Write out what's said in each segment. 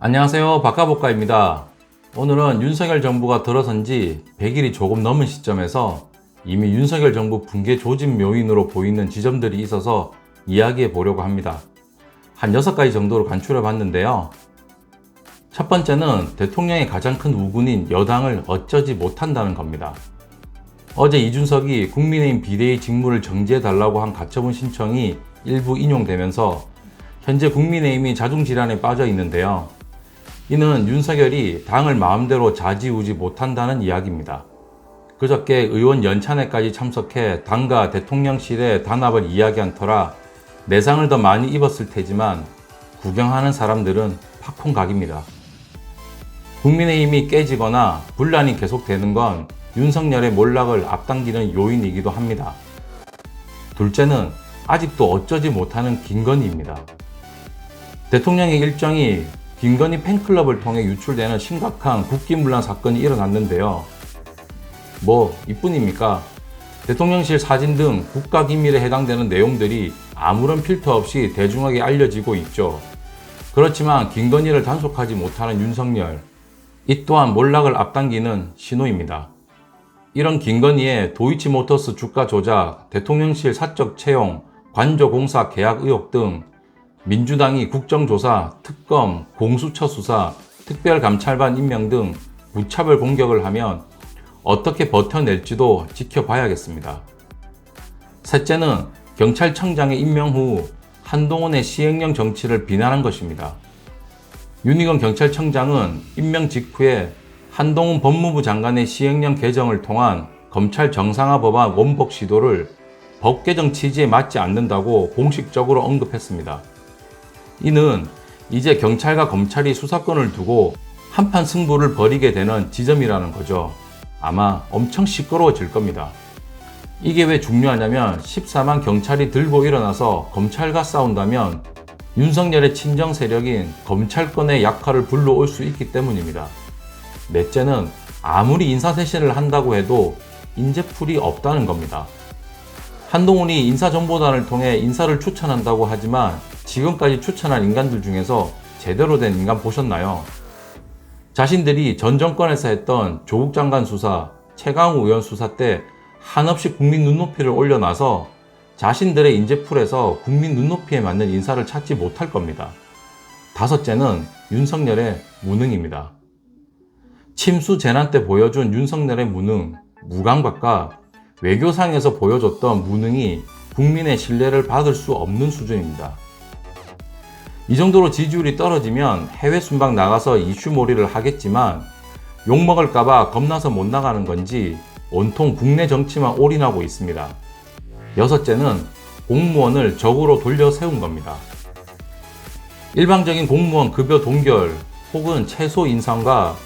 안녕하세요, 박가복가입니다. 오늘은 윤석열 정부가 들어선 지 100일이 조금 넘은 시점에서 이미 윤석열 정부 붕괴 조짐 요인으로 보이는 지점들이 있어서 이야기해 보려고 합니다. 한 6가지 정도로 간추려 봤는데요. 첫 번째는 대통령의 가장 큰 우군인 여당을 어쩌지 못한다는 겁니다. 어제 이준석이 국민의힘 비대위 직무를 정지해달라고 한 가처분 신청이 일부 인용되면서 현재 국민의힘이 자중질환에 빠져 있는데요. 이는 윤석열이 당을 마음대로 좌지우지 못한다는 이야기입니다. 그저께 의원 연찬회까지 참석해 당과 대통령실의 단합을 이야기한 터라 내상을 더 많이 입었을 테지만 구경하는 사람들은 팝콘각입니다. 국민의힘이 깨지거나 분란이 계속되는 건 윤석열의 몰락을 앞당기는 요인이기도 합니다. 둘째는 아직도 어쩌지 못하는 김건희입니다. 대통령의 일정이 김건희 팬클럽을 통해 유출되는 심각한 국기문란 사건이 일어났는데요. 뭐 이뿐입니까? 대통령실 사진 등 국가기밀에 해당되는 내용들이 아무런 필터 없이 대중에게 알려지고 있죠. 그렇지만 김건희를 단속하지 못하는 윤석열, 이 또한 몰락을 앞당기는 신호입니다. 이런 김건희의 도이치모터스 주가 조작, 대통령실 사적 채용, 관저 공사 계약 의혹 등 민주당이 국정조사, 특검, 공수처 수사, 특별감찰반 임명 등 무차별 공격을 하면 어떻게 버텨낼지도 지켜봐야겠습니다. 셋째는 경찰청장의 임명 후 한동훈의 시행령 정치를 비난한 것입니다. 윤희건 경찰청장은 임명 직후에 한동훈 법무부 장관의 시행령 개정을 통한 검찰 정상화 법안 원복 시도를 법 개정 취지에 맞지 않는다고 공식적으로 언급했습니다. 이는 이제 경찰과 검찰이 수사권을 두고 한판 승부를 벌이게 되는 지점이라는 거죠. 아마 엄청 시끄러워질 겁니다. 이게 왜 중요하냐면 14만 경찰이 들고 일어나서 검찰과 싸운다면 윤석열의 친정 세력인 검찰권의 약화를 불러올 수 있기 때문입니다. 넷째는 아무리 인사쇄신을 한다고 해도 인재풀이 없다는 겁니다. 한동훈이 인사정보단을 통해 인사를 추천한다고 하지만 지금까지 추천한 인간들 중에서 제대로 된 인간 보셨나요? 자신들이 전 정권에서 했던 조국 장관 수사, 최강욱 의원 수사 때 한없이 국민 눈높이를 올려놔서 자신들의 인재풀에서 국민 눈높이에 맞는 인사를 찾지 못할 겁니다. 다섯째는 윤석열의 무능입니다. 침수 재난 때 보여준 윤석열의 무능, 무감각과 외교상에서 보여줬던 무능이 국민의 신뢰를 받을 수 없는 수준입니다. 이 정도로 지지율이 떨어지면 해외 순방 나가서 이슈몰이를 하겠지만 욕먹을까봐 겁나서 못 나가는 건지 온통 국내 정치만 올인하고 있습니다. 여섯째는 공무원을 적으로 돌려 세운 겁니다. 일방적인 공무원 급여 동결 혹은 최소 인상과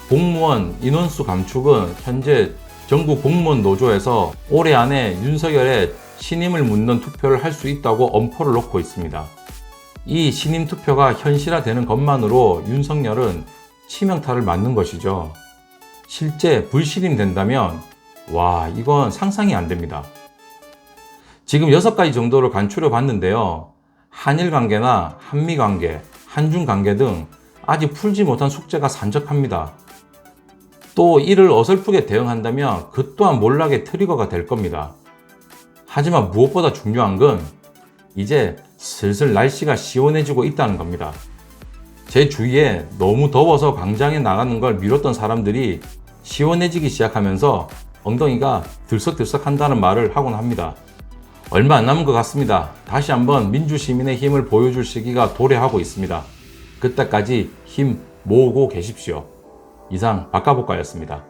공무원 인원수 감축은 현재 전국 공무원 노조에서 올해 안에 윤석열의 신임을 묻는 투표를 할 수 있다고 엄포를 놓고 있습니다. 이 신임 투표가 현실화되는 것만으로 윤석열은 치명타를 맞는 것이죠. 실제 불신임 된다면 이건 상상이 안 됩니다. 지금 6가지 정도를 간추려 봤는데요. 한일 관계나 한미 관계, 한중 관계 등 아직 풀지 못한 숙제가 산적합니다. 또 이를 어설프게 대응한다면 그 또한 몰락의 트리거가 될 겁니다. 하지만 무엇보다 중요한 건 이제 슬슬 날씨가 시원해지고 있다는 겁니다. 제 주위에 너무 더워서 광장에 나가는 걸 미뤘던 사람들이 시원해지기 시작하면서 엉덩이가 들썩들썩 한다는 말을 하곤 합니다. 얼마 안 남은 것 같습니다. 다시 한번 민주시민의 힘을 보여줄 시기가 도래하고 있습니다. 그때까지 힘 모으고 계십시오. 이상 박가복가였습니다.